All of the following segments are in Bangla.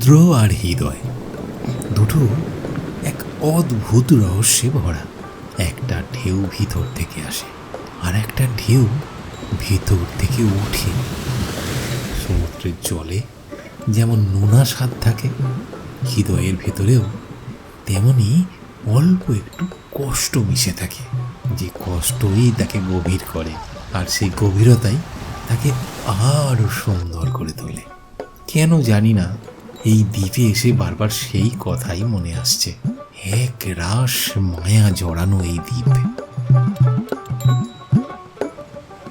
সমুদ্র আর হৃদয় দুটো এক অদ্ভুত রহস্যে ভরা। একটা ঢেউ ভিতর থেকে আসে আর একটা ঢেউ ভিতর থেকে ওঠে। সমুদ্রের জলে যেমন নোনা স্বাদ থাকে, হৃদয়ের ভেতরেও তেমনি অল্প একটু কষ্ট মিশে থাকে, যে কষ্টই তাকে গভীর করে, আর সেই গভীরতাই তাকে আরো সুন্দর করে তোলে। কেন জানি না, এই দ্বীপে এসে বারবার সেই কথাই মনে আসছে। এক রাস মায়া জড়ানো এই দ্বীপ,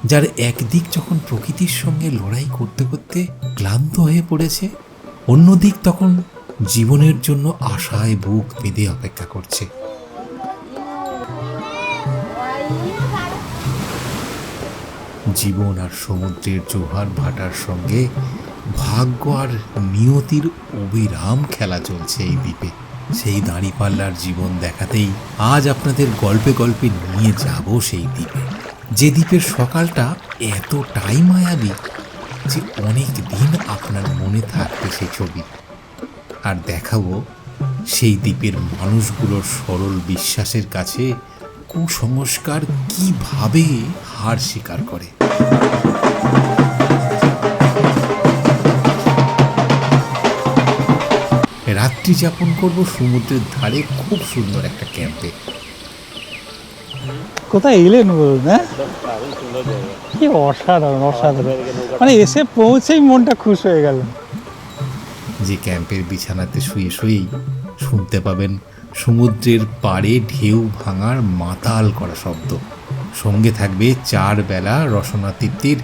যার একদিক যখন প্রকৃতির সঙ্গে লড়াই করতে করতে ক্লান্ত হয়ে পড়েছে, অন্যদিক তখন জীবনের জন্য আশায় বুক বেঁধে অপেক্ষা করছে। জীবন আর সমুদ্রের জোয়ার ভাটার সঙ্গে ভাগ্য আর নিয়তির অবিরাম খেলা চলছে এই দ্বীপে। সেই দাঁড়িপাল্লার জীবন দেখাতেই আজ আপনাদের গল্পে গল্পে নিয়ে যাব সেই দ্বীপে, যে দ্বীপের সকালটা এতটাই মায়াবী যে অনেক দিন আপনার মনে থাকবে সেই ছবি। আর দেখাবো সেই দ্বীপের মানুষগুলোর সরল বিশ্বাসের কাছে কুসংস্কার কিভাবে হার স্বীকার করে। রাত্রি যাপন করব সমুদ্রের ধারে খুব সুন্দর একটা ক্যাম্পে। কোথায় এলেন বলুন? হ্যাঁ, কি অসাধারণ অসাধারণ, মানে এসে পৌঁছেই মনটা খুশ হয়ে গেল। যে ক্যাম্পের বিছানাতে শুয়ে শুয়েই শুনতে পাবেন সমুদ্রের পাড়ে ঢেউ ভাঙার মাতাল করা শব্দ, সঙ্গে থাকবে 4 বেলা রসনাতৃপ্তির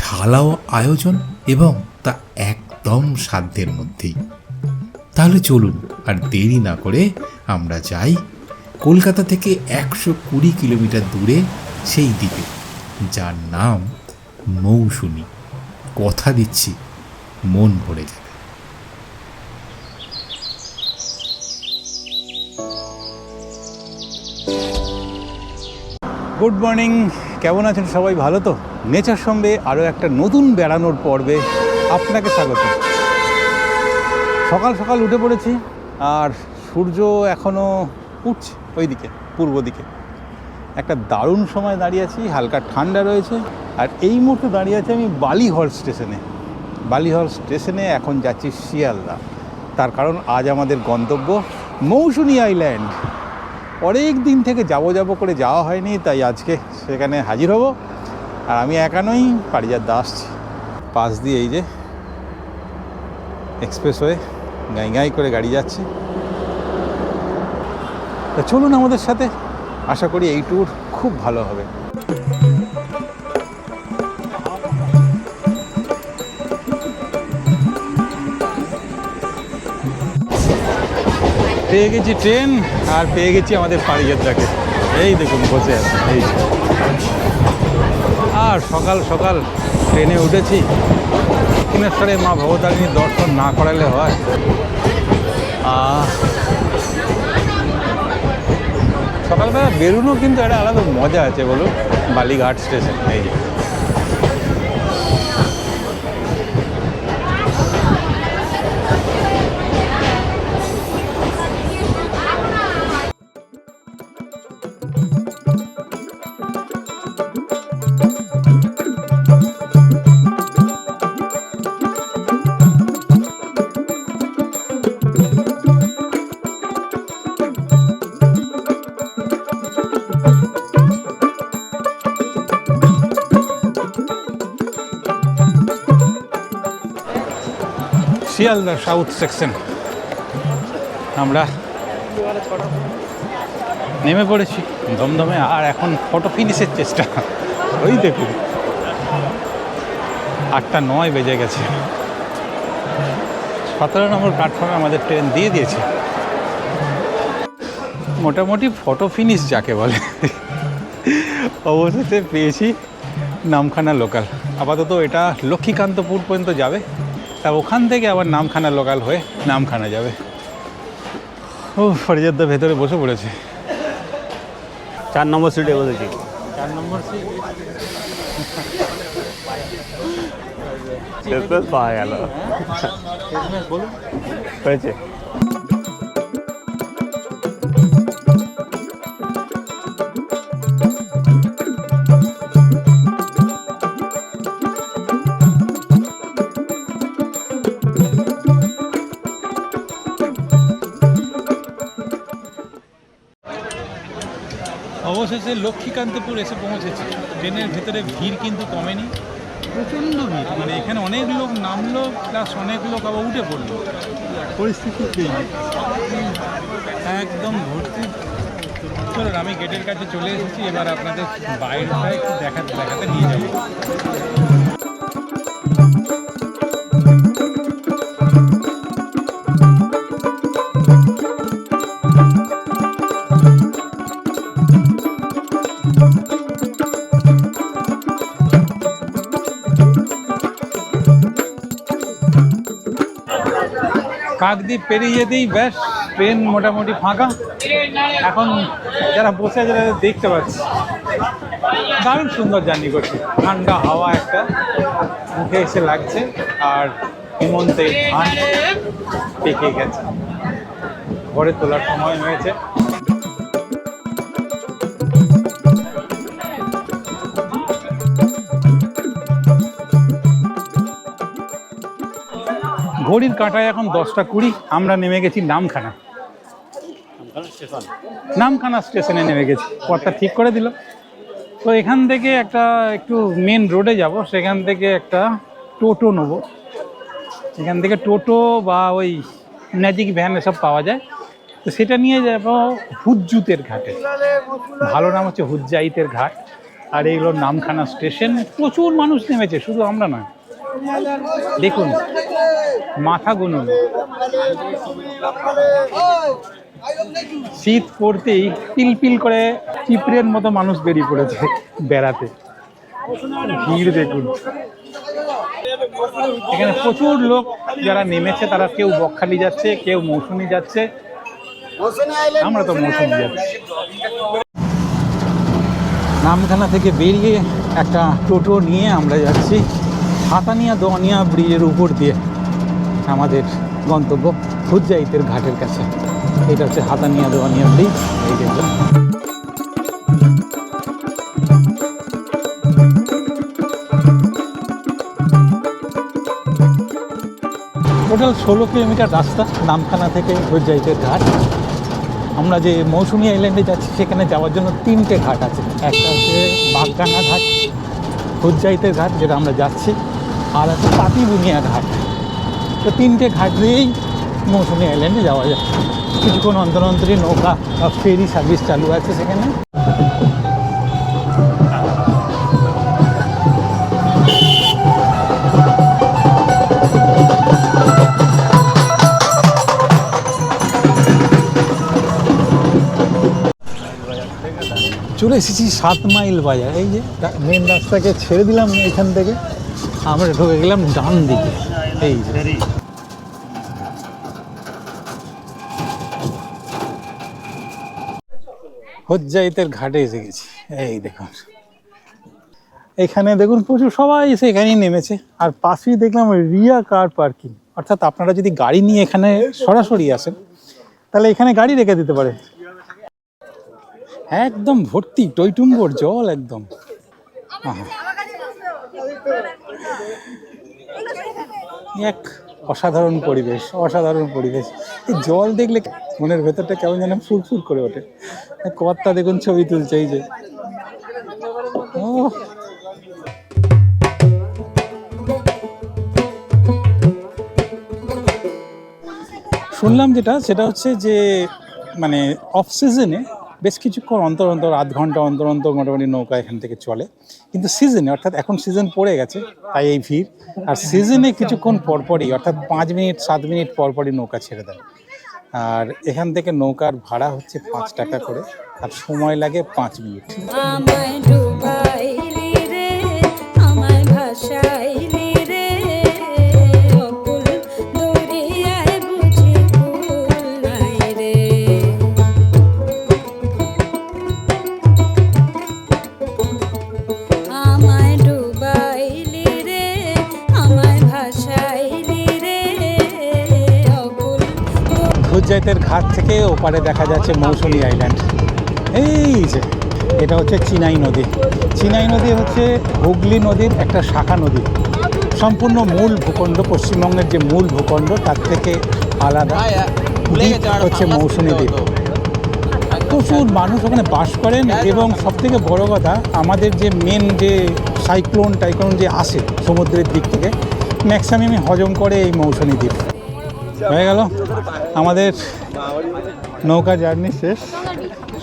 ঢালাও আয়োজন, এবং তা একদম সাধ্যের মধ্যেই। তাহলে চলুন আর দেরি না করে আমরা যাই কলকাতা থেকে 120 কিলোমিটার দূরে সেই দ্বীপে, যার নাম মৌসুনী। কথা দিচ্ছি মন ভরে যাবে। গুড মর্নিং, কেমন আছেন সবাই? ভালো তো? নেচার সঙ্গে আরও একটা নতুন বেড়ানোর পর্বে আপনাকে স্বাগত। সকাল সকাল উঠে পড়েছি, আর সূর্য এখনও উঠছে ওইদিকে পূর্ব দিকে। একটা দারুণ সময় দাঁড়িয়ে আছি, হালকা ঠান্ডা রয়েছে। আর এই মুহূর্তে দাঁড়িয়ে আছি আমি বালিহল স্টেশনে। বালিহল স্টেশনে এখন যাচ্ছি শিয়ালদা। তার কারণ আজ আমাদের গন্তব্য মৌসুনী আইল্যান্ড। অনেক দিন থেকে যাব করে যাওয়া হয়নি, তাই আজকে সেখানে হাজির হব। আর আমি একা নই, পারিজাত দাস। পাশ দিয়ে এই যে এক্সপ্রেসওয়ে গাঁই গাঁই করে গাড়ি যাচ্ছে। তা চলুন আমাদের সাথে, আশা করি এই ট্যুর খুব ভালো হবে। পেয়ে গেছি ট্রেন, আর পেয়ে গেছি আমাদের পারিজাতদাকে। এই দেখুন বসে আছে এই। আর সকাল সকাল ট্রেনে উঠেছি। দক্ষিণেশ্বরে মা ভবতারিণীর দর্শন না করালে হয়। সকালবেলা বেরোনো কিন্তু একটা আলাদা মজা আছে বলুন। বালিঘাট স্টেশন এই যে। শিয়ালদা সাউথ সেকশন আমরা নেমে পড়েছি দমদমে। আর এখন ফটো ফিনিশের চেষ্টা। ওই দেখুন 8:09 বেজে গেছে। 17 নম্বর প্ল্যাটফর্মে আমাদের ট্রেন দিয়ে দিয়েছে। মোটামুটি ফটো ফিনিশ যাকে বলে। অবশেষে পেয়েছি নামখানা লোকাল। আপাতত এটা লক্ষ্মীকান্তপুর পর্যন্ত যাবে, তা ওখান থেকে আবার নামখানা লোকাল হয়ে নামখানা যাবে। ও পারিজাতদা ভেতরে বসে পড়েছে। 4 নম্বর সিটে বসেছি। 4 নম্বর সিট। শেষমেশ পাওয়া গেল। বলুন। হয়েছে। অবশেষে লক্ষ্মীকান্তপুর এসে পৌঁছেছি। ট্রেনের ভেতরে ভিড় কিন্তু কমেনি, প্রচণ্ড ভিড়। মানে এখানে অনেক লোক নামলো, প্লাস অনেক লোক আবার উঠে পড়লো, পরিস্থিতি একদম ভর্তি। চলুন, আমি গেটের কাছে চলে এসেছি, এবার আপনাদের বাইরেটা একটু দেখাতে নিয়ে যাবো। কাকদ্বীপ পেরিয়ে যেতেই ব্যাস ট্রেন মোটামুটি ফাঁকা। এখন যারা বসে আছে তাদের দেখতে পাচ্ছি। দারুণ সুন্দর জার্নি করছে, ঠান্ডা হাওয়া একটা মুখে এসে লাগছে, আর হেমন্তের ধান পেকে গেছে, ঘরে তোলার সময় হয়েছে। ঘড়ির কাঁটায় এখন 10টা 20। আমরা নেমে গেছি নামখানা স্টেশনে নেমে গেছি। পথটা ঠিক করে দিল। তো এখান থেকে একটু মেন রোডে যাব, সেখান থেকে একটা টোটো নেব। এখান থেকে টোটো বা ওই ম্যাজিক ভ্যান এসব পাওয়া যায়, তো সেটা নিয়ে যাব হুজ্জুতের ঘাটে। ভালো নাম হচ্ছে হুজ্জাইতের ঘাট। আর এইগুলো নামখানা স্টেশন। প্রচুর মানুষ নেমেছে, শুধু আমরা নয়। দেখুন, মাথা গুনুন। শীত পড়তেই পিলপিল করে চিপড়ের মতো মানুষ বেরিয়ে পড়েছে বেড়াতে। ভিড় দেখুন। এখানে প্রচুর লোক যারা নেমেছে, তারা কেউ বকখালি যাচ্ছে, কেউ মৌসুমী যাচ্ছে। আমরা তো মৌসুমী যাচ্ছি। নামখানা থেকে বেরিয়ে একটা টোটো নিয়ে আমরা যাচ্ছি হাতানিয়া দোয়ানিয়া ব্রিজের উপর দিয়ে আমাদের গন্তব্য হুজ্জাইতের ঘাটের কাছে। এটা হচ্ছে হাতানিয়া দোয়ানিয়া ব্রিজ। এই দেখুন, টোটাল 16 কিলোমিটার রাস্তা নামখানা থেকে হুজ্জাইতের ঘাট। আমরা যে মৌসুমী আইল্যান্ডে যাচ্ছি, সেখানে যাওয়ার জন্য 3টে ঘাট আছে। একটা হচ্ছে বাগডাঙ্গা ঘাট, হুজ্জাইতের ঘাট যেটা আমরা যাচ্ছি, আর আছে পাতিবুনিয়া ঘাট। তো 3টে ঘাট দিয়েই মৌসুমী আইল্যান্ডে যাওয়া যায়। কিছুক্ষণ অন্তর অন্তরই নৌকা বা ফেরি সার্ভিস চালু আছে সেখানে। চলে এসেছি 7 মাইল বাজার। এই যে মেন রাস্তাকে ছেড়ে দিলাম এখান থেকে, আমরা ঢুকে গেলাম ডান দিকে। এই যে হুজ্জাইতের ঘাটে এসে গেছি। এই দেখুন, এখানে দেখুন প্রচুর সবাই এসে এখানেই নেমেছে। আর পাশেই দেখলাম রিয়া কার পার্কিং, অর্থাৎ আপনারা যদি গাড়ি নিয়ে এখানে সরাসরি আসেন, তাহলে এখানে গাড়ি রেখে দিতে পারে। একদম ভর্তি, টইটুম্বর জল একদম। এক অসাধারণ পরিবেশ, অসাধারণ পরিবেশ। এই জল দেখলে মনের ভেতরটা কেমন যেন ফুরফুর করে ওঠে। কর্তা দেখুন ছবি তুলছে, এই যে ও শুনলাম সেটা হচ্ছে যে মানে অফ সিজনে বেশ কিছুক্ষণ অন্তর অন্তর, আধ ঘন্টা অন্তর অন্তর মোটামুটি নৌকা এখান থেকে চলে। কিন্তু সিজনে, অর্থাৎ এখন সিজন পড়ে গেছে তাই এই ভিড়। আর সিজনে কিছুক্ষণ পরপরই, অর্থাৎ 5 মিনিট 7 মিনিট পরপরই নৌকা ছেড়ে দেয়। আর এখান থেকে নৌকার ভাড়া হচ্ছে 5 টাকা করে, আর সময় লাগে 5 মিনিট। আমায় সূর্যাস্তের ঘাট থেকে ওপারে দেখা যাচ্ছে মৌসুমী আইল্যান্ড। এই যে এটা হচ্ছে চিনাই নদী। চিনাই নদী হচ্ছে হুগলি নদীর একটা শাখা নদী। সম্পূর্ণ মূল ভূখণ্ড, পশ্চিমবঙ্গের যে মূল ভূখণ্ড তার থেকে আলাদা দ্বীপ হচ্ছে মৌসুমী দ্বীপ। প্রচুর মানুষ ওখানে বাস করেন এবং সবথেকে বড় কথা, আমাদের যে মেন যে সাইক্লোন যে আসে সমুদ্রের দিক থেকে ম্যাক্সিমামই হজম করে এই মৌসুমী দ্বীপ। হয়ে গেল আমাদের নৌকা জার্নি শেষ।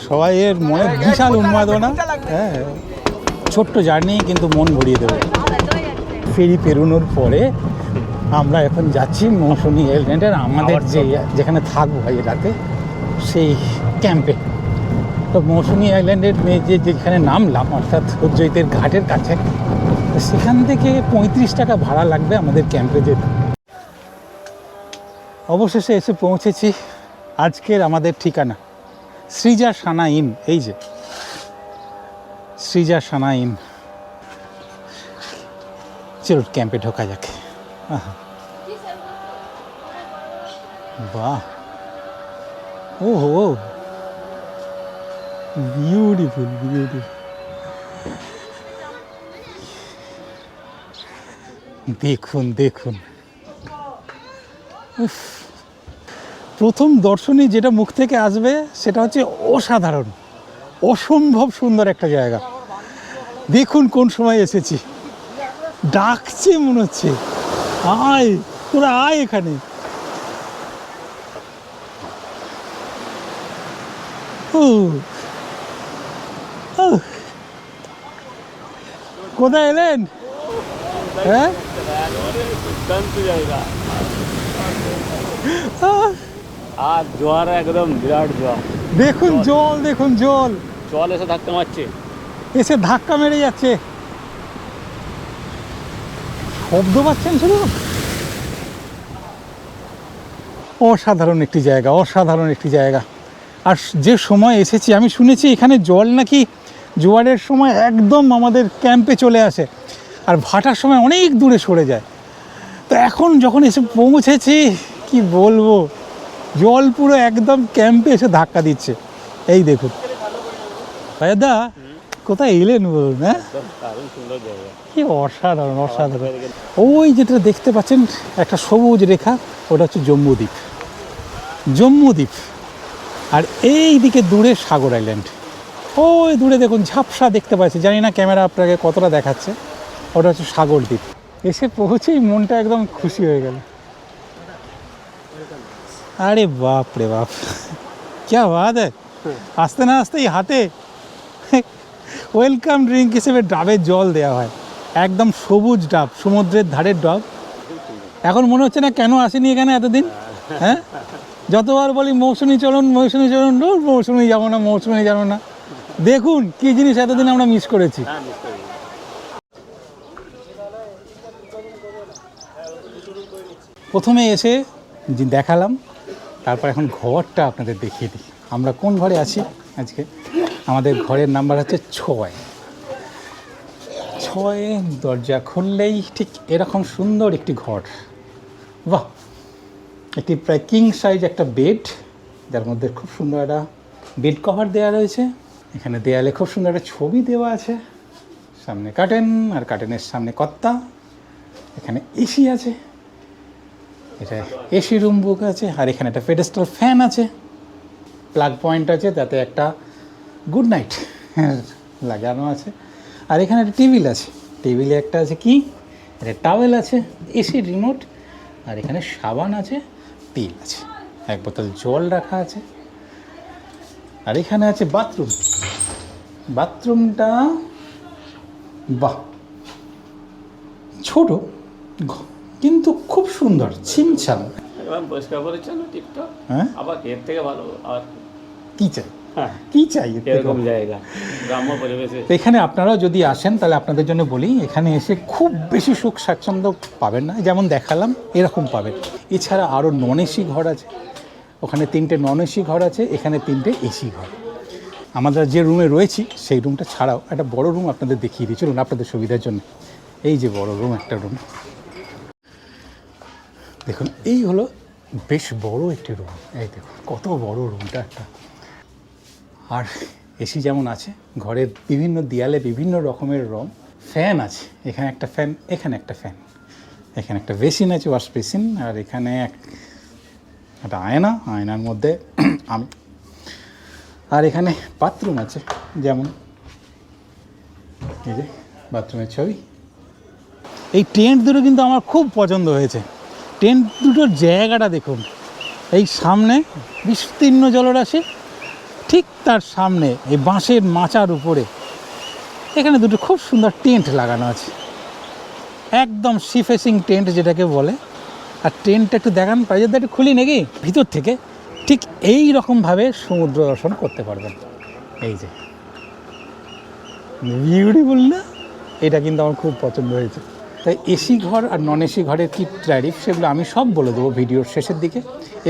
সবাইয়ের মনে বিশাল উন্মাদনা। হ্যাঁ, ছোট্ট জার্নি কিন্তু মন ভরিয়ে দেবে। ফেরি পেরোনোর পরে আমরা এখন যাচ্ছি মৌসুমী আইল্যান্ডের আমাদের যেখানে থাকবো এই রাতে সেই ক্যাম্পে। তো মৌসুমী আইল্যান্ডের যেখানে নামলাম অর্থাৎ সূর্যাস্তের ঘাটের কাছে, সেখান থেকে 35 টাকা ভাড়া লাগবে আমাদের ক্যাম্পে যেতে। অবশেষে এসে পৌঁছেছি আজকের আমাদের ঠিকানা সৃজা সানা ইন। এই যে সৃজা সানা ইন। চলুন ক্যাম্পে ঢোকা যাক। বাহ, ও হো, বিউটিফুল বিউটিফুল। দেখুন দেখুন, প্রথম দর্শনে যেটা মুখ থেকে আসবে সেটা হচ্ছে অসাধারণ, অসম্ভব সুন্দর একটা জায়গা। দেখুন কোন সময় এসেছি, ডাকছে মনে হচ্ছে, আয় তোরা আয় এখানে। কোথায় এলেন? হ্যাঁ, আর জোয়ার একদম বিরাট জোয়ার। দেখুন জল, দেখুন জল, জল এসে ধাক্কা মারছে, এসে ধাক্কা মেরে যাচ্ছে। শব্দ পাচ্ছেন শুধু। অসাধারণ একটি জায়গা, অসাধারণ একটি জায়গা। আর যে সময় এসেছি আমি শুনেছি এখানে জল নাকি জোয়ারের সময় একদম আমাদের ক্যাম্পে চলে আসে আর ভাটার সময় অনেক দূরে সরে যায়। তো এখন যখন এসে পৌঁছেছি কি বলবো, জল পুরো একদম ক্যাম্পে এসে ধাক্কা দিচ্ছে। এই দেখুন ভাইদা, কোথায় এলেন বলুন? হ্যাঁ, সুন্দর জায়গা, কি অসাধারণ অসাধারণ। ওই যেটা দেখতে পাচ্ছেন একটা সবুজ রেখা, ওটা হচ্ছে জম্বুদ্বীপ। জম্বুদ্বীপ। আর এই দিকে দূরে সাগর আইল্যান্ড। ওই দূরে দেখুন ঝাপসা দেখতে পাচ্ছি, জানি না ক্যামেরা আপনাকে কতটা দেখাচ্ছে, ওটা হচ্ছে সাগর দ্বীপ। এসে পৌঁছেই মনটা একদম খুশি হয়ে গেল। আরে বাপ রে বাপ, क्या बात है। আসতে না আসতেই হাতে ওয়েলকাম ড্রিঙ্ক হিসেবে ডাবের জল দেওয়া হয়, একদম সবুজ ডাব, সমুদ্রের ধারের ডাব। এখন মনে হচ্ছে না কেন আসেনি এখানে এতদিন। হ্যাঁ, যতবার বলি মৌসুমী চলুন মৌসুমী চলুন, মৌসুমী যাবো না মৌসুমী যাবো না। দেখুন কি জিনিস এতদিন আমরা মিস করেছি। প্রথমে এসে যে দেখালাম, তারপর এখন ঘরটা আপনাদের দেখিয়ে দিই। আমরা কোন ঘরে আছি আজকে? আমাদের ঘরের নাম্বার হচ্ছে 6। দরজা খুললেই ঠিক এরকম সুন্দর একটি ঘর। বাহ, একটি প্রায় কিং সাইজ একটা বেড, যার মধ্যে খুব সুন্দর একটা বেড কভার দেওয়া রয়েছে। এখানে দেয়ালে খুব সুন্দর একটা ছবি দেওয়া আছে, সামনে কার্টেন, আর কার্টেনের সামনে কর্তা। এখানে এসি আছে, এটা এসি রুম বুক আছে। আর এখানে একটা পেডেস্টাল ফ্যান আছে, প্লাগ পয়েন্ট আছে, তাতে একটা গুড নাইট লাগানো আছে। আর এখানে একটা টেবিল আছে, টেবিলে একটা আছে কি, একটা টাওয়েল আছে, এসি রিমোট, আর এখানে সাবান আছে, তেল আছে, এক বোতল জল রাখা আছে। আর এখানে আছে বাথরুম। বাথরুমটা বাহ, ছোট কিন্তু খুব সুন্দর, ছিমছাম, পরিষ্কার পরিচ্ছন্ন, টিপটপ। হ্যাঁ, আবার এর থেকে ভালো আর কি চাই, কি চাই এরকম জায়গা, গ্রাম্য পরিবেশে। এখানে আপনারাও যদি আসেন তাহলে আপনাদের জন্য বলি, এখানে এসে খুব বেশি সুখ স্বাচ্ছন্দ্য পাবেন না, যেমন দেখালাম এরকম পাবেন। এছাড়া আরও নন এসি ঘর আছে, ওখানে 3টে নন এসি ঘর আছে, এখানে 3টে এসি ঘর। আমরা যে রুমে রয়েছি সেই রুমটা ছাড়াও একটা বড় রুম আপনাদের দেখিয়ে দিই, চলুন আপনাদের সুবিধার জন্য। এই যে বড় রুম, একটা রুম দেখুন, এই হলো বেশ বড় একটি রুম, এই দেখুন কত বড় রুমটা একটা। আর এসি যেমন আছে, ঘরের বিভিন্ন দেয়ালে বিভিন্ন রকমের রং, ফ্যান আছে, এখানে একটা ফ্যান, এখানে একটা ফ্যান, এখানে একটা বেসিন আছে, ওয়াশ বেসিন, আর এখানে একটা আয়না, আয়নার মধ্যে আমি, আর এখানে বাথরুম আছে, যেমন এই যে বাথরুমের ছবি। এই টেন্ট দুটো কিন্তু আমার খুব পছন্দ হয়েছে। টেন্ট দুটোর জায়গাটা দেখুন, এই সামনে বিস্তীর্ণ জলরাশি, ঠিক তার সামনে এই বাঁশের মাচার উপরে এখানে দুটো খুব সুন্দর টেন্ট লাগানো আছে, একদম সি ফেসিং টেন্ট যেটাকে বলে। আর টেন্টটা একটু দেখান, প্রাইজেরটা একটু খুলি নাকি, ভিতর থেকে ঠিক এই রকমভাবে সমুদ্র দর্শন করতে পারবেন। এই যে বিউটিফুল না, এটা কিন্তু আমার খুব পছন্দ হয়েছে। তাই এসি ঘর আর নন এসি ঘরের কী ট্যারিফ সেগুলো আমি সব বলে দেবো ভিডিওর শেষের দিকে,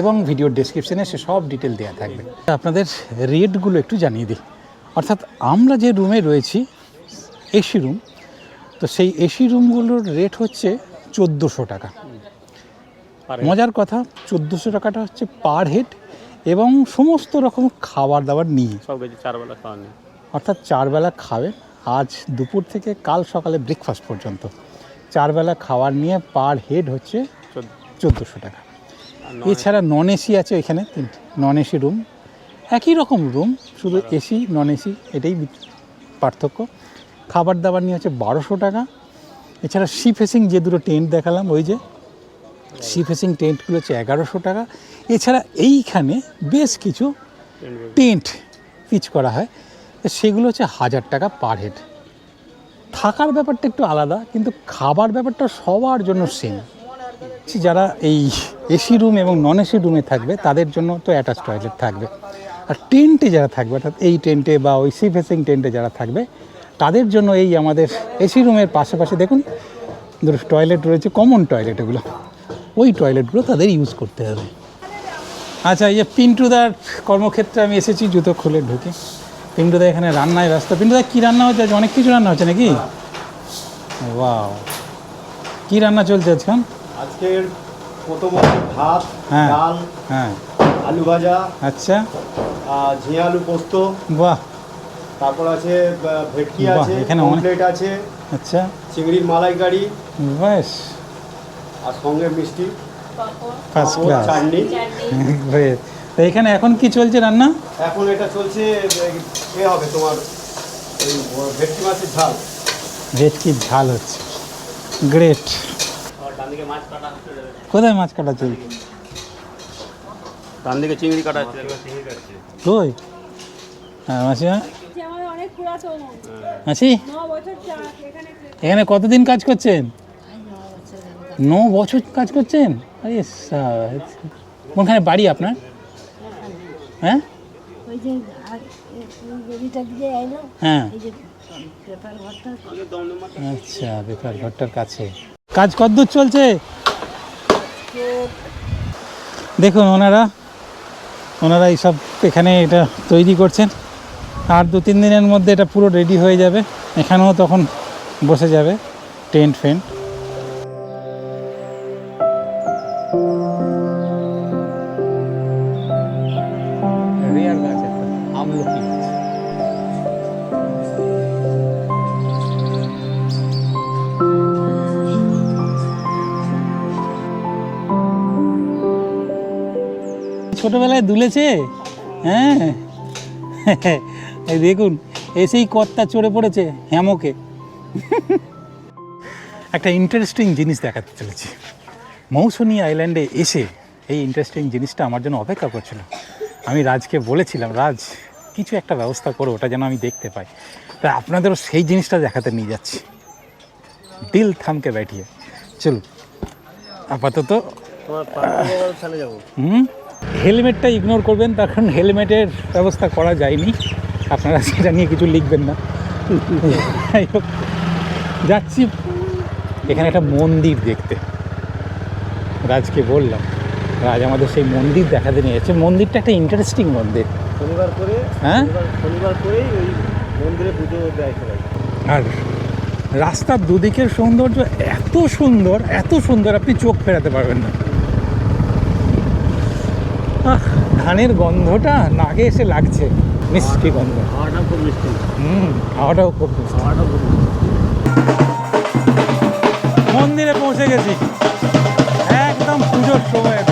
এবং ভিডিওর ডেসক্রিপশানে সে সব ডিটেল দেওয়া থাকবে। আপনাদের রেটগুলো একটু জানিয়ে দিই। অর্থাৎ আমরা যে রুমে রয়েছি এসি রুম, তো সেই এসি রুমগুলোর রেট হচ্ছে 1400 টাকা। মজার কথা, 1400 টাকাটা হচ্ছে পার হেড, এবং সমস্ত রকম খাবার দাবার নিয়ে, সব কিছু 4 বেলা খাওয়া নেই, অর্থাৎ 4 বেলা খাবে, আজ দুপুর থেকে কাল সকালে ব্রেকফাস্ট পর্যন্ত 4 বেলা খাবার নিয়ে পার হেড হচ্ছে 1400 টাকা। এছাড়া নন এসি আছে এখানে 3টে নন এসি রুম, একই রকম রুম, শুধু এসি নন এসি এটাই পার্থক্য। খাবার দাবার নিয়ে হচ্ছে 1200 টাকা। এছাড়া সি ফেসিং যে দুটো টেন্ট দেখালাম, ওই যে সি ফেসিং টেন্টগুলো হচ্ছে 1100 টাকা। এছাড়া এইখানে বেশ কিছু টেন্ট পিচ করা হয়, সেগুলো হচ্ছে 1000 টাকা পার হেড। থাকার ব্যাপারটা একটু আলাদা, কিন্তু খাবার ব্যাপারটা সবার জন্য সেম। যারা এই এসি রুম এবং নন এসি রুমে থাকবে তাদের জন্য তো অ্যাটাচ টয়লেট থাকবে, আর টেন্টে যারা থাকবে, অর্থাৎ এই টেন্টে বা ওই সি ফেসিং টেন্টে যারা থাকবে তাদের জন্য এই আমাদের এসি রুমের পাশাপাশি দেখুন দুটো টয়লেট রয়েছে, কমন টয়লেট, এগুলো ওই টয়লেটগুলো তাদের ইউজ করতে হবে। আচ্ছা, এই যে পিন্টুদার কর্মক্ষেত্রে আমি এসেছি, জুতো খুলে ঢুকে। পিন্টুদা এখানে রান্নায় ব্যস্ত। পিন্টুদা কী রান্না হচ্ছে আজ? অনেক কিছু রান্না হচ্ছে নাকি? ওয়াও, কী রান্না চলছে আজকাল? আজকের প্রথম ভাত, হ্যাঁ ডাল, হ্যাঁ, আলু ভাজা, আচ্ছা, ঝিঙে আলু পোস্ত, বাহ, তারপর আছে ভেটকি বাহ, আছে, এখানে অনেক- পমফ্লেট আছে, আচ্ছা, চিংড়ির মালাইকারি, বেশ, আর সঙ্গে মিষ্টি, ফার্স্ট পাঁপড়, ক্লাস। চাটনি। বেশ, তো এখানে এখন কি চলছে রান্না? এখন এটা চলছে, এ হবে তোমার এই ভেটকি মাছের ঝাল। ভেটকির ঝাল হচ্ছে, গ্রেট। আর ডান দিকে মাছ কাটা হচ্ছে, কোথায় মাছ কাটা চলছে? ডান দিকে চিংড়ি কাটা হচ্ছে। কই? হ্যাঁ মাসিমা, যে আমাদের অনেক পুরাতন মাসি 9 বছর এখানে এখানে কতদিন কাজ করছেন? 9 বছর কাজ করছেন? আরে কোনখানে বাড়ি আপনার? হ্যাঁ ওই যে গলিটা দিয়ে এলো, হ্যাঁ, এই যে পেপার ঘরটা আচ্ছা, বেকার ঘরটার কাছে। কাজ কতদূর চলছে দেখুন, ওনারা এইসব এখানে এটা তৈরি করছেন, আর 2-3 দিনের মধ্যে এটা পুরো রেডি হয়ে যাবে। এখানেও তখন বসে যাবে টেন্ট ফেন্ট। রেয়ার গাছ একটা, আমলকি গাছ। ছোটবেলায় দুলেছে, হ্যাঁ, এই দেখুন এসেই কর্তা চড়ে পড়েছে হ্যামকে। একটা ইন্টারেস্টিং জিনিস দেখাতে চলেছি। মৌসুনি আইল্যান্ডে এসে এই ইন্টারেস্টিং জিনিসটা আমার জন্য অপেক্ষা করছিল। আমি রাজকে বলেছিলাম, রাজ কিছু একটা ব্যবস্থা করো, ওটা যেন আমি দেখতে পাই। তা আপনাদেরও সেই জিনিসটা দেখাতে নিয়ে যাচ্ছি, দিল থামকে ব্যাঠিয়ে। চলুন, আপাতত তোমার পার্কে চলে যাবো। হেলমেটটা ইগনোর করবেন, তার কারণ হেলমেটের ব্যবস্থা করা যায়নি। আপনারা সেটা নিয়ে কিছু লিখবেন না। যাই হোক, যাচ্ছি এখানে একটা মন্দির দেখতে। রাজকে বললাম, রাজ আমাদের সেই মন্দির দেখাতে নিয়ে যাচ্ছে। মন্দিরটা একটা ইন্টারেস্টিং মন্দির। শনিবার করে, হ্যাঁ, শনিবার করেই ওই মন্দিরে পুজো দেয় সবাই। আর রাস্তার দুদিকের সৌন্দর্য এত সুন্দর, এত সুন্দর, আপনি চোখ ফেরাতে পারবেন না। ধানের গন্ধটা নাকে এসে লাগছে, মিষ্টি গন্ধ। হাওয়াটাও খুব মিষ্টি, হাওয়াটাও খুব মিষ্টি। হাওয়াটাও খুব মিষ্টি। মন্দিরে পৌঁছে গেছি, একদম পুজোর সময়।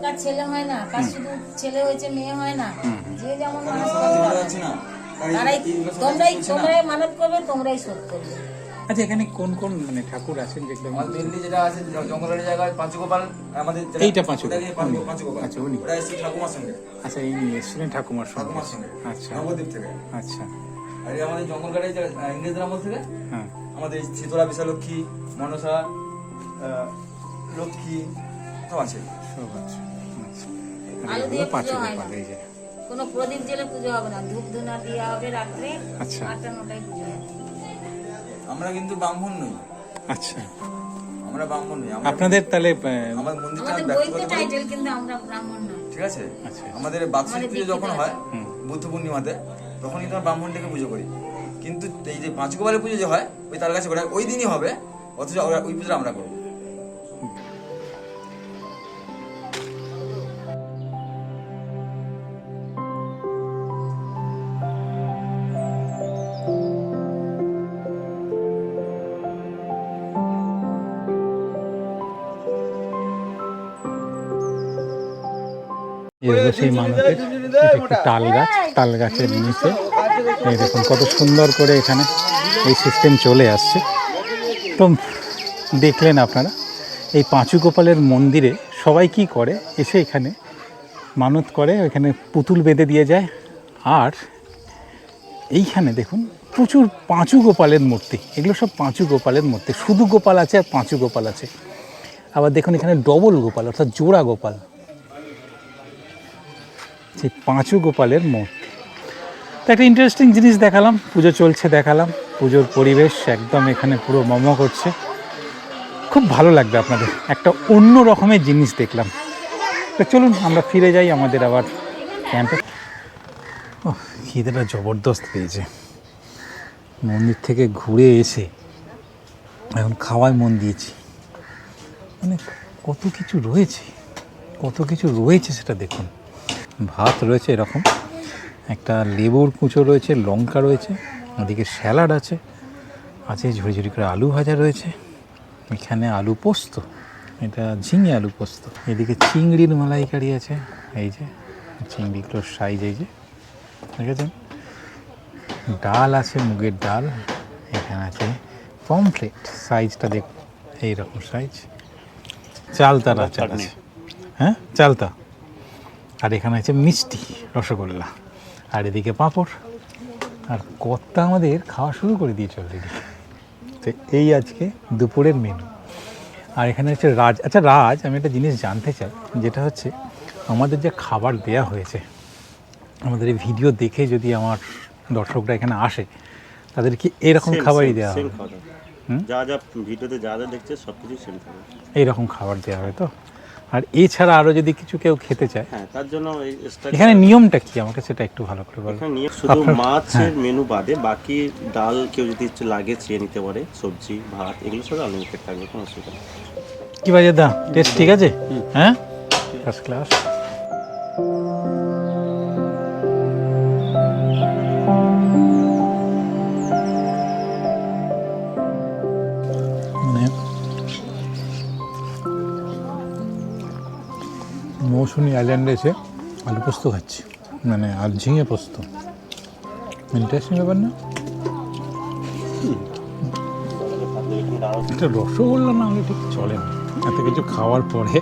কার ছেলে হয় না, কার শুধু ছেলে হয়েছে মেয়ে হয় না, যে যেমন মানত করতে পারে তারাই তোমরাই মানত করবে, তোমরাই শোধ করবে। আচ্ছা, এখানে কোন কোন মানে ঠাকুর আছেন যেগুলো? আমার মেনলি যেটা আছে জঙ্গলের জায়গায় পাঁচুগোপাল, আমাদের এইটা পাঁচুগোপাল। পাঁচুগোপাল। আচ্ছা, উনি। ওরা এসেছে ঠাকুমার সঙ্গে, আচ্ছা, এই নিয়ে এসেছিলেন ঠাকুমার সঙ্গে। ঠাকুমার সঙ্গে, আচ্ছা নবদ্বীপ থেকে। আচ্ছা, আর এই আমাদের জঙ্গল গাড়ি ইংরেজদের আমল থেকে হ্যাঁ। আমাদের শীতলা বিশালক্ষী, মনসা, লক্ষ্মী সব আছে। সব আছে। আচ্ছা, আলু দিয়ে পুজো হয় না, পাঁচুগোপাল এই যে। কোনো প্রদীপ জেলে পুজো হবে না, ধূপ ধুনা দেওয়া হবে রাত্রে। আচ্ছা। 8টা-9টায় পুজো হবে। আমরা কিন্তু ব্রাহ্মণ নই, আচ্ছা, আমরা ব্রাহ্মণ নই। আমরা আপনাদের তাহলে আমাদের মন্দিরটা আমাদের ব্যক্ত বইতে করতে পারি, টাইটেল, কিন্তু আমরা ব্রাহ্মণ না। ঠিক আছে? আচ্ছা। আমাদের বাৎসরিক পুজো যখন হয় হুম। বুদ্ধ পূর্ণিমাতে, তখন কিন্তু আমরা ব্রাহ্মণটাকে পুজো করি। কিন্তু এই যে পাঁচগোপালের পুজো যে হয় ওই তার কাছে করে ওই দিনই হবে, অথচ ওই পুজোটা আমরা করবো। সেই মানুষের তাল গাছ, তাল গাছের নিচে এই দেখুন কত সুন্দর করে এখানে এই সিস্টেম চলে আসছে। তো দেখলেন আপনারা, এই পাঁচুগোপালের মন্দিরে সবাই কি করে, এসে এখানে মানত করে, এখানে পুতুল বেঁধে দিয়ে যায়। আর এইখানে দেখুন প্রচুর পাঁচুগোপালের মূর্তি, এগুলো সব পাঁচুগোপালের মূর্তি। শুধু গোপাল আছে আর পাঁচুগোপাল আছে। আবার দেখুন এখানে ডবল গোপাল, অর্থাৎ জোড়া গোপাল, সেই পাঁচুগোপালের মূর্তি। তো একটা ইন্টারেস্টিং জিনিস দেখালাম, পুজো চলছে দেখালাম, পুজোর পরিবেশ একদম এখানে পুরো মম করছে। খুব ভালো লাগবে আপনাদের, একটা অন্য রকমের জিনিস দেখলাম। তো চলুন আমরা ফিরে যাই আমাদের আবার ক্যাম্পে। ও, খিদেটা জবরদস্ত পেয়েছে। মন্দির থেকে ঘুরে এসে এখন খাওয়ায় মন দিয়েছি। মানে কত কিছু রয়েছে, কত কিছু রয়েছে সেটা দেখুন। ভাত রয়েছে এরকম, একটা লেবুর কুঁচো রয়েছে, লঙ্কা রয়েছে, ওদিকে স্যালাড আছে, ঝুড়ি ঝুড়ি করে আলু ভাজা রয়েছে, এখানে আলু পোস্ত, এটা ঝিঙে আলু পোস্ত, এদিকে চিংড়ির মালাইকারি আছে, এই যে চিংড়িগুলোর সাইজ এই যে দেখেছেন, ডাল আছে, মুগের ডাল, এখানে আছে পমফ্রেট, সাইজটা দেখ এইরকম সাইজ, চালতার আচার আছে, হ্যাঁ চালতা, আর এখানে আছে মিষ্টি রসগোল্লা, আর এদিকে পাঁপড়, আর কর্তা আমাদের খাওয়া শুরু করে দিয়েছে অলরেডি। তো এই আজকে দুপুরের মেনু। আর এখানে হচ্ছে রাজ। আচ্ছা রাজ, আমি একটা জিনিস জানতে চাই, যেটা হচ্ছে আমাদের যে খাবার দেয়া হয়েছে, আমাদের এই ভিডিও দেখে যদি আমার দর্শকরা এখানে আসে, তাদের কি এরকম খাবারই দেওয়া হবে? যা যা ভিডিওতে যা যা দেখছে সব কিছু সেম খাবার, এইরকম খাবার দেওয়া হয় তো? আর এছাড়া আরও যদি কিছু কেউ খেতে চায়, হ্যাঁ তার জন্য এখানে নিয়মটা কি আমাকে সেটা একটু ভালো করে বলো। এখানে নিয়ে শুধু মাছের মেনু বাদে বাকি ডাল কেউ যদি একটু লাগে চেয়ে নিতে পারে, সবজি ভাত এগুলো সব আনলিমিটেড থাকবে, কোনো অসুবিধা নেই। কি বাজে দা, টেস্ট ঠিক আছে? হ্যাঁ, ফার্স্ট ক্লাস। মানে মৌসুমী আইল্যান্ডে এসে আলু পোস্ত খাচ্ছি, মানে আর ঝিঙে পোস্ত, ইন্টারেস্টিং ব্যাপার না? এটা রসগোল্লা না হলে ঠিক চলে না, এত কিছু খাওয়ার পরে।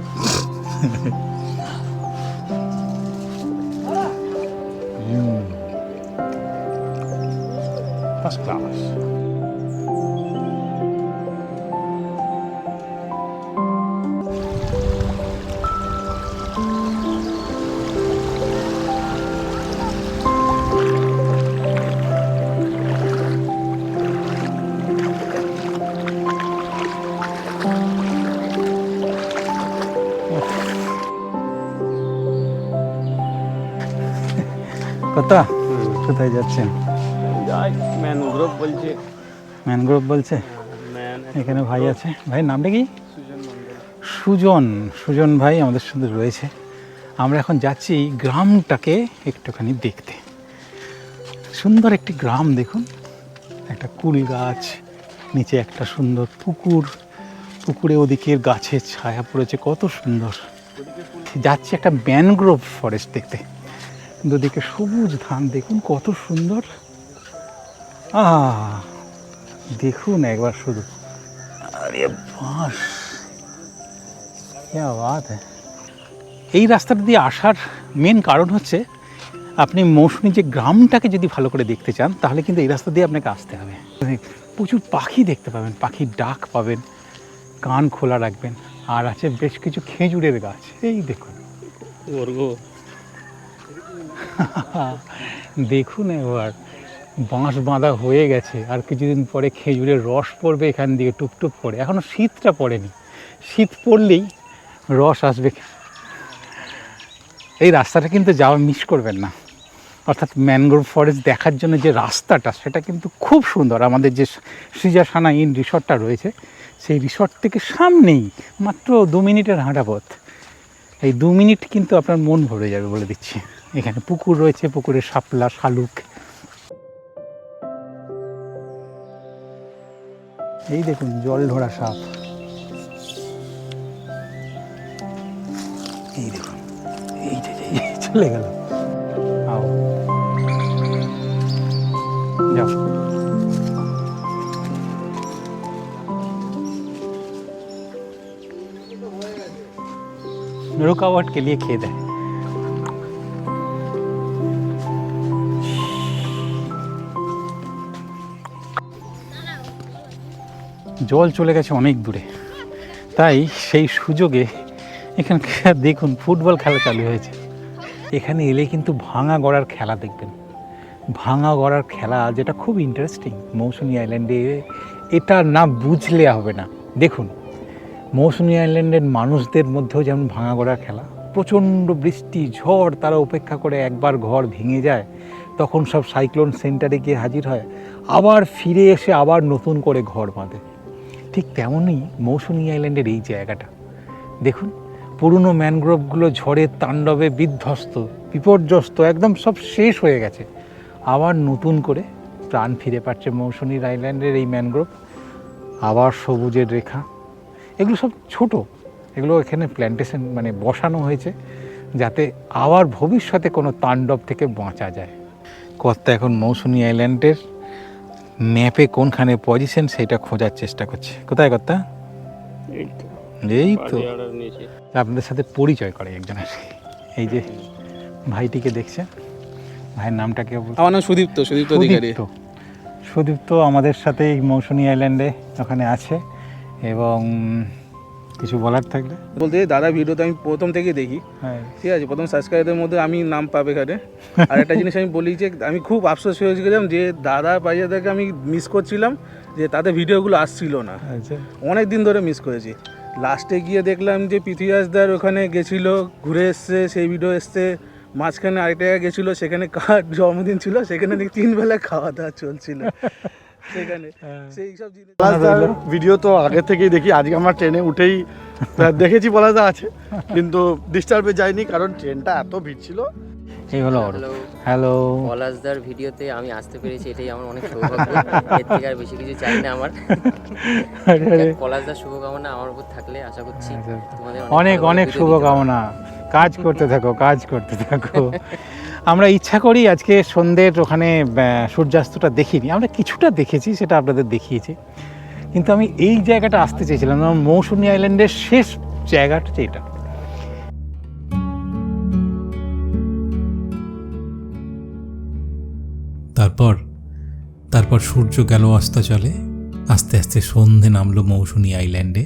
First class. কথা কোথায় যাচ্ছেন? ম্যানগ্রোভ বলছে। ম্যানগ্রোভ বলছে। এখানে ভাই আছে, ভাইয়ের নামটা কি? সুজন ভাই আমাদের সাথে রয়েছে। আমরা এখন যাচ্ছি গ্রামটাকে একটুখানি দেখতে। সুন্দর একটি গ্রাম দেখুন, একটা কুল গাছ, নিচে একটা সুন্দর পুকুরে ওদিকের গাছের ছায়া পড়েছে, কত সুন্দর। যাচ্ছি একটা ম্যানগ্রোভ ফরেস্ট দেখতে, দুদিকে সবুজ ধান দেখুন কত সুন্দর। দেখুন একবার শুধু, আরে বাস, क्या बात है। এই রাস্তাটা দিয়ে আসার মেন কারণ হচ্ছে আপনি মৌসুমী যে গ্রামটাকে যদি ভালো করে দেখতে চান তাহলে কিন্তু এই রাস্তা দিয়ে আপনাকে আসতে হবে। প্রচুর পাখি দেখতে পাবেন, পাখির ডাক পাবেন, কান খোলা রাখবেন। আর আছে বেশ কিছু খেজুরের গাছ, এই দেখুন দেখুন এবার বাঁশ বাঁধা হয়ে গেছে, আর কিছুদিন পরে খেজুরের রস পড়বে এখান দিয়ে টুপটুপ করে। এখনও শীতটা পড়েনি, শীত পড়লেই রস আসবে। এই রাস্তাটা কিন্তু যাওয়া মিস করবেন না, অর্থাৎ ম্যানগ্রোভ ফরেস্ট দেখার জন্য যে রাস্তাটা সেটা কিন্তু খুব সুন্দর। আমাদের যে সৃজাসানা ইন রিসর্টটা রয়েছে সেই রিসর্ট থেকে সামনেই মাত্র 2 মিনিটের হাঁটা পথ। এই 2 মিনিট কিন্তু আপনার মন ভরে যাবে বলে দিচ্ছি। এখানে পুকুর রয়েছে, পুকুরের শাপলা, শালুক, এই দেখুন জল ধরা সাপ, এই দেখুন, এই যে চলে গেল। আও যাও, रुकावट के लिए खेद है। জল চলে গেছে অনেক দূরে, তাই সেই সুযোগে এখানে দেখুন ফুটবল খেলা চালু হয়েছে। এখানে এলে কিন্তু ভাঙা গড়ার খেলা দেখবেন, ভাঙা গড়ার খেলা, যেটা খুব ইন্টারেস্টিং মৌসুমী আইল্যান্ডে। এটা না বুঝলে হবে না। দেখুন মৌসুমী আইল্যান্ডের মানুষদের মধ্যেও যেমন ভাঙা গড়ার খেলা, প্রচণ্ড বৃষ্টি ঝড় তারা উপেক্ষা করে, একবার ঘর ভেঙে যায় তখন সব সাইক্লোন সেন্টারে গিয়ে হাজির হয়, আবার ফিরে এসে আবার নতুন করে ঘর বাঁধে। ঠিক তেমনই মৌসুমী আইল্যান্ডের এই জায়গাটা দেখুন, পুরনো ম্যানগ্রোভগুলো ঝড়ের তাণ্ডবে বিধ্বস্ত, বিপর্যস্ত, একদম সব শেষ হয়ে গেছে। আবার নতুন করে প্রাণ ফিরে পাচ্ছে মৌসুমী আইল্যান্ডের এই ম্যানগ্রোভ। আবার সবুজের রেখা, এগুলো সব ছোট, এগুলো এখানে প্ল্যান্টেশন মানে বসানো হয়েছে যাতে আবার ভবিষ্যতে কোনো তাণ্ডব থেকে বাঁচা যায়। কর্তা এখন মৌসুমী আইল্যান্ডের ম্যাপে কোনখানে পজিশন সেটা খোঁজার চেষ্টা করছে। কোথায় কর্তা? এই তো আপনাদের সাথে পরিচয় করে একজনের, এই যে ভাইটিকে দেখছেন, ভাইয়ের নামটা কি? আমার নাম সুদীপ্ত অধিকারী। সুদীপ্ত আমাদের সাথে এই মৌসুমী আইল্যান্ডে ওখানে আছে। এবং কিছু বলার থাকলে বলতে, দাদা ভিডিও তো আমি প্রথম থেকেই দেখি, হ্যাঁ ঠিক আছে, প্রথম সাবস্ক্রাইবারদের মধ্যে আমি নাম পাবে এখানে। আর একটা জিনিস আমি বলি যে আমি খুব আফসোস হয়েছিলাম যে দাদা পাইয়াদেরকে আমি মিস করছিলাম, যে তাদের ভিডিওগুলো আসছিল না, আচ্ছা অনেক দিন ধরে মিস করেছি। লাস্টে গিয়ে দেখলাম যে পৃথ্বীরাজদার ওখানে গেছিলো, ঘুরে এসছে, সেই ভিডিও এসছে। মাঝখানে আরেকটা জায়গায় গেছিলো, সেখানে কার জন্মদিন ছিল, সেখানে 3 বেলা খাওয়া দাওয়া চলছিল সেখানে। সেই সব জিনিস ভিডিও তো আগে থেকেই দেখি, আজকে আমরা ট্রেনে উঠেই দেখেছি পলাশদা আছে, কিন্তু ডিস্টার্বে যাইনি কারণ ট্রেনটা এত ভিড় ছিল। এই হলো হ্যালো পলাশদার ভিডিওতে আমি আসতে পেরেছি, এটাই আমার অনেক সৌভাগ্য। এর থেকে আর বেশি কিছু চাই না আমার। পলাশদার শুভকামনা আমার উপর থাকলে আশা করছি তোমাদের অনেক অনেক শুভকামনা। কাজ করতে থাকো, কাজ করতে থাকো। আমরা ইচ্ছা করি আজকে সন্ধ্যের ওখানে সূর্যাস্তটা দেখিনি, আমরা কিছুটা দেখেছি, সেটা আপনাদের দেখিয়েছি, কিন্তু আমি এই জায়গাটা আসতে চেয়েছিলাম। মৌসুমী আইল্যান্ডের শেষ জায়গাটা এটা। তারপর সূর্য গেল অস্ত চলে, আস্তে আস্তে সন্ধে নামলো মৌসুমী আইল্যান্ডে।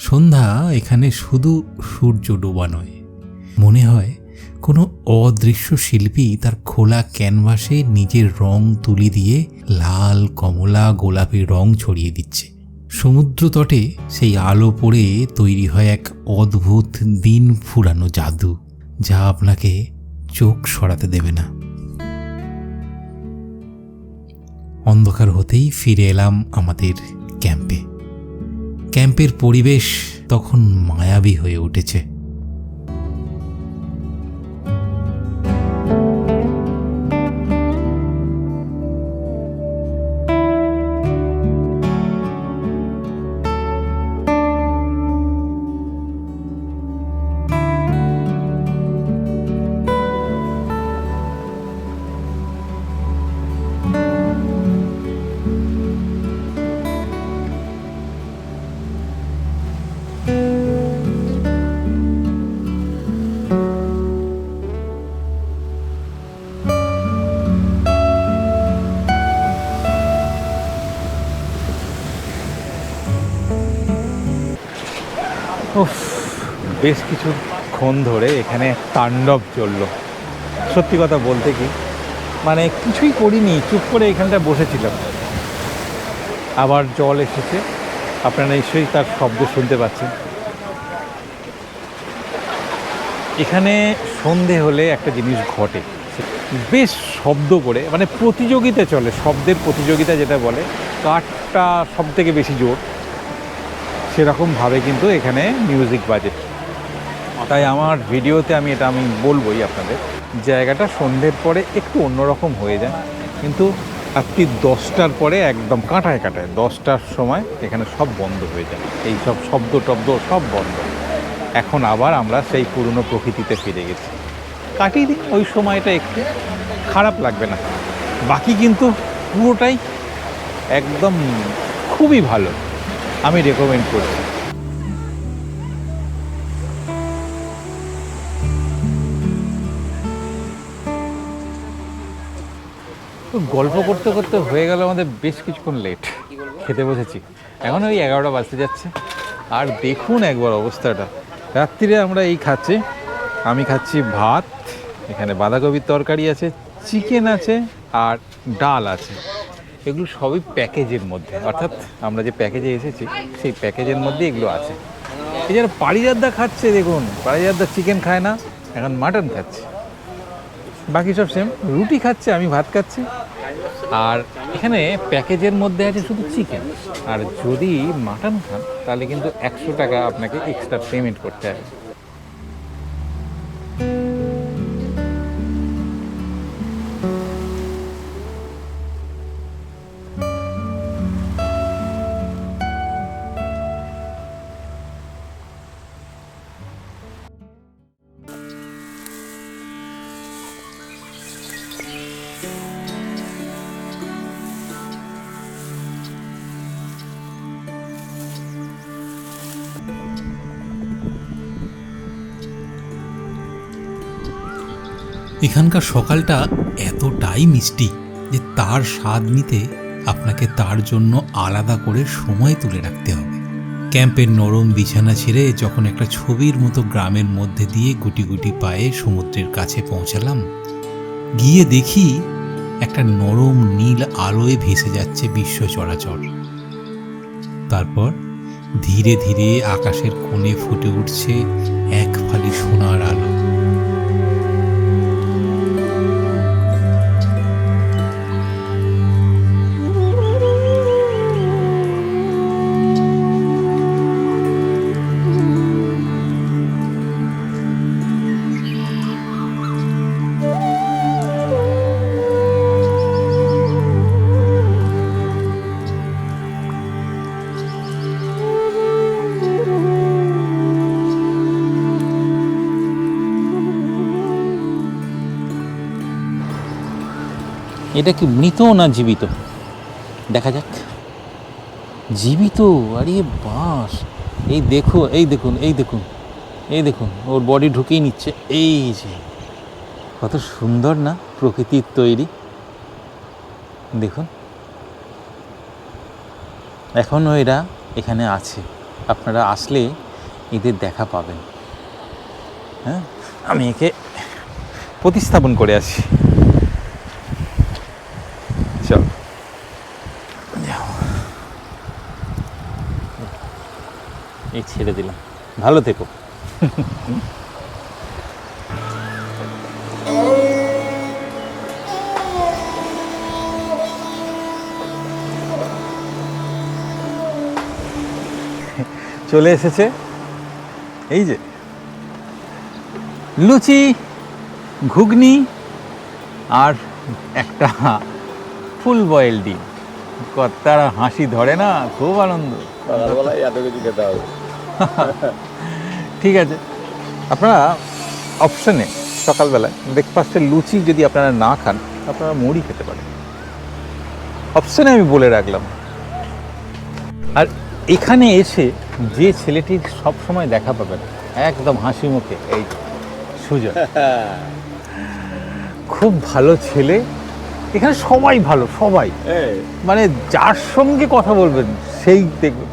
সন্ধ্যা এখানে শুধু সূর্য ডোবা নয়, মনে হয় কোনো অদৃশ্য শিল্পী তার খোলা ক্যানভাসে নিজের রং তুলি দিয়ে লাল, কমলা, গোলাপি রং ছড়িয়ে দিচ্ছে। সমুদ্র তটে সেই আলো পড়ে তৈরি হয় এক অদ্ভুত দিন ফুরানো জাদু, যা আপনাকে চোখ সরাতে দেবে না। অন্ধকার হতেই ফিরে এলাম আমাদের ক্যাম্পে। ক্যাম্পের পরিবেশ তখন মায়াবী হয়ে উঠেছে। উফ, বেশ কিছুক্ষণ ধরে এখানে তাণ্ডব চললো। সত্যি কথা বলতে কি, মানে কিছুই করিনি, চুপ করে এখানটা বসেছিলাম। আবার জল এসেছে, আপনারা নিশ্চয়ই তার শব্দ শুনতে পাচ্ছেন। এখানে সন্ধে হলে একটা জিনিস ঘটে, বেশ শব্দ করে, মানে প্রতিযোগিতা চলে, শব্দের প্রতিযোগিতা যেটা বলে, কাঠটা সব থেকে বেশি জোর, সেরকমভাবে কিন্তু এখানে মিউজিক বাজে। তাই আমার ভিডিওতে আমি বলবোই আপনাদের, জায়গাটা সন্ধ্যের পরে একটু অন্যরকম হয়ে যায়, কিন্তু রাত্রি 10টার পরে একদম কাঁটায় 10টার সময় এখানে সব বন্ধ হয়ে যায়, এই সব শব্দ টব্দ সব বন্ধ। এখন আবার আমরা সেই পুরনো প্রকৃতিতে ফিরে গেছি। কাটিয়ে দিই ওই সময়টা, একটু খারাপ লাগবে না। বাকি কিন্তু পুরোটাই একদম খুবই ভালো, আমি রেকমেন্ড করছি। তো গল্প করতে করতে হয়ে গেল আমাদের বেশ কিছুক্ষণ লেট, খেতে বসেছি, এখন ওই 11টা বাজতে যাচ্ছে। আর দেখুন একবার অবস্থাটা, রাত্রিরে আমরা এই খাচ্ছি, আমি খাচ্ছি ভাত, এখানে বাঁধাকপির তরকারি আছে, চিকেন আছে আর ডাল আছে। এগুলো সবই প্যাকেজের মধ্যে, অর্থাৎ আমরা যে প্যাকেজে এসেছি সেই প্যাকেজের মধ্যে এগুলো আছে। এই যারা পারিজাতদা খাচ্ছে, দেখুন পারিজাতদা চিকেন খায় না, এখন মাটন খাচ্ছে, বাকি সব সেম। রুটি খাচ্ছে, আমি ভাত খাচ্ছি। আর এখানে প্যাকেজের মধ্যে আছে শুধু চিকেন, আর যদি মাটন খান তাহলে কিন্তু 100 টাকা আপনাকে এক্সট্রা পেমেন্ট করতে হবে। এখানকার সকালটা এতটাই মিষ্টি যে তার স্বাদ নিতে আপনাকে তার জন্য আলাদা করে সময় তুলে রাখতে হবে। ক্যাম্পের নরম বিছানা ছেড়ে যখন একটা ছবির মতো গ্রামের মধ্যে দিয়ে গুটি গুটি পায়ে সমুদ্রের কাছে পৌঁছালাম, গিয়ে দেখি একটা নরম নীল আলোয় ভেসে যাচ্ছে বিশ্ব চরাচর। তারপর ধীরে ধীরে আকাশের কোণে ফুটে উঠছে এক ফালি সোনার আলো। এটা কি মৃত না জীবিত দেখা যাক। জীবিত, আরে বাস, এই দেখো, এই দেখুন, এই দেখুন, এই দেখুন, ওর বডি ঢুকেই নিচ্ছে। এই যে কত সুন্দর না প্রকৃতির তৈরি, দেখুন এখনও এরা এখানে আছে, আপনারা আসলে এদের দেখা পাবেন। হ্যাঁ, আমি একে প্রতিস্থাপন করে আসি। চল এই ছেড়ে দিলাম, ভালো থেকো। চলে এসেছে এই যে লুচি, ঘুগনি আর একটা ফুল বয়েল ডিম। কর্তার হাসি ধরে না, খুব আনন্দ। সকালবেলায় এত কিছু খেতে হবে। ঠিক আছে, আপনারা অপশানে সকালবেলায় ব্রেকফাস্টের লুচি যদি আপনারা না খান, আপনারা মুড়ি খেতে পারেন। অপশানে আমি বলে রাখলাম। আর এখানে এসে যে ছেলেটির সব সময় দেখা পাবেন একদম হাসি মুখে, এই সুজয়, খুব ভালো ছেলে। এখানে সবাই ভালো, সবাই, মানে যার সঙ্গে কথা বলবেন সেই দেখবেন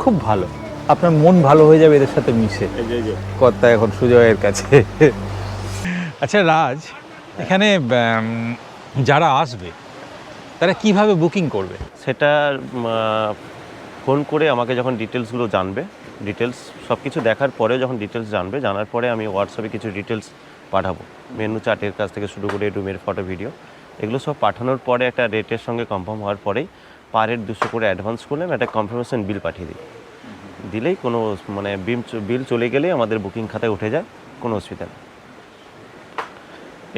খুব ভালো। আপনার মন ভালো হয়ে যাবে এদের সাথে মিশে। কর্তা এখন সুজয়ের কাছে। আচ্ছা রাজ, এখানে যারা আসবে তারা কিভাবে বুকিং করবে? সেটা ফোন করে আমাকে যখন ডিটেলসগুলো জানবে, ডিটেলস সব কিছু দেখার পরে যখন ডিটেলস জানবে, জানার পরে আমি হোয়াটসঅ্যাপে কিছু ডিটেলস পাঠাবো। মেনু চার্টের কাছ থেকে শুরু করে রুমের ফটো, ভিডিও, এগুলো সব পাঠানোর পরে একটা রেটের সঙ্গে কনফার্ম হওয়ার পরেই পার হেড 200 করে অ্যাডভান্স করলে আমি একটা কনফার্মেশন বিল পাঠিয়ে দিই। দিলেই কোনো মানে বিল চলে গেলেই আমাদের বুকিং খাতায় উঠে যায়, কোনো অসুবিধা নেই।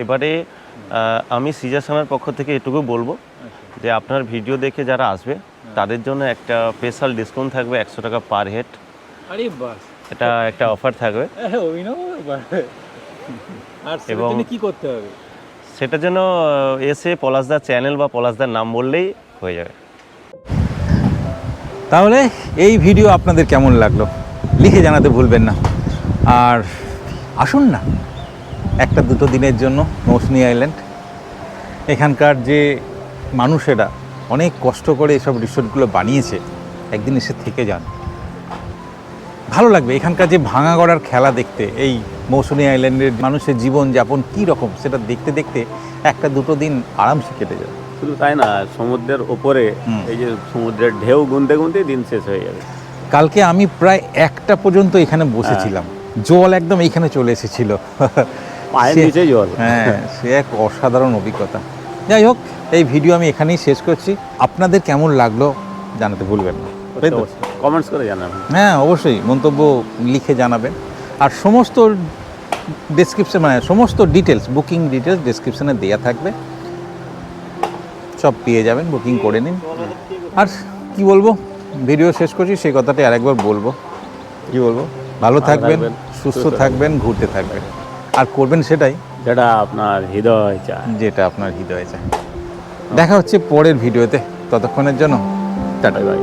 এবারে আমি সিজাসানার পক্ষ থেকে এটুকু বলবো যে আপনার ভিডিও দেখে যারা আসবে তাদের জন্য একটা স্পেশাল ডিসকাউন্ট থাকবে 100 টাকা পার হেড। আরে বাস, এটা একটা অফার থাকবে। আর এবং কি করতে হবে? সেটার জন্য এসে পলাশদার চ্যানেল বা পলাশদার নাম বললেই হয়ে যাবে। তাহলে এই ভিডিও আপনাদের কেমন লাগলো লিখে জানাতে ভুলবেন না। আর আসুন না একটা দুটো দিনের জন্য মৌসুনী আইল্যান্ড। এখানকার যে মানুষেরা অনেক কষ্ট করে এসব রিসোর্টগুলো বানিয়েছে, একদিন এসে থেকে যান, ভালো লাগবে। এখানকার যে ভাঙা গড়ার খেলা দেখতে, এই মৌসুনী আইল্যান্ডের মানুষের জীবনযাপন কী রকম সেটা দেখতে দেখতে একটা দুটো দিন আরামসে কেটে যাবে। শুধু তাই না, সমুদ্রের ওপরে এই যে সমুদ্রের ঢেউ গুনতে গুনতে দিন শেষ হয়ে যাবে। কালকে আমি প্রায় 1টা পর্যন্ত এখানে বসেছিলাম, জল একদম এইখানে চলে এসেছিল, পায়ের নিচে জল। হ্যাঁ, সে এক অসাধারণ অভিজ্ঞতা। যাই হোক, এই ভিডিও আমি এখানেই শেষ করছি। আপনাদের কেমন লাগলো জানাতে ভুলবেন না, তাই তো? কমেন্টস করে জানাবেন। হ্যাঁ, অবশ্যই মন্তব্য লিখে জানাবেন। আর সমস্ত ডেসক্রিপশন, মানে সমস্ত ডিটেলস, বুকিং ডিটেলস ডেসক্রিপশনে দেওয়া থাকবে, সব পেয়ে যাবেন, বুকিং করে নিন। আর কি বলবো, ভিডিও শেষ করছি সেই কথাটাই আরেকবার বলবো। কি বলবো, ভালো থাকবেন, সুস্থ থাকবেন, ঘুরতে থাকবেন, আর করবেন সেটাই যেটা আপনার হৃদয় চায়। যেটা আপনার হৃদয়ে চায়। দেখা হচ্ছে পরের ভিডিওতে, ততক্ষণের জন্য টাটা, বাই।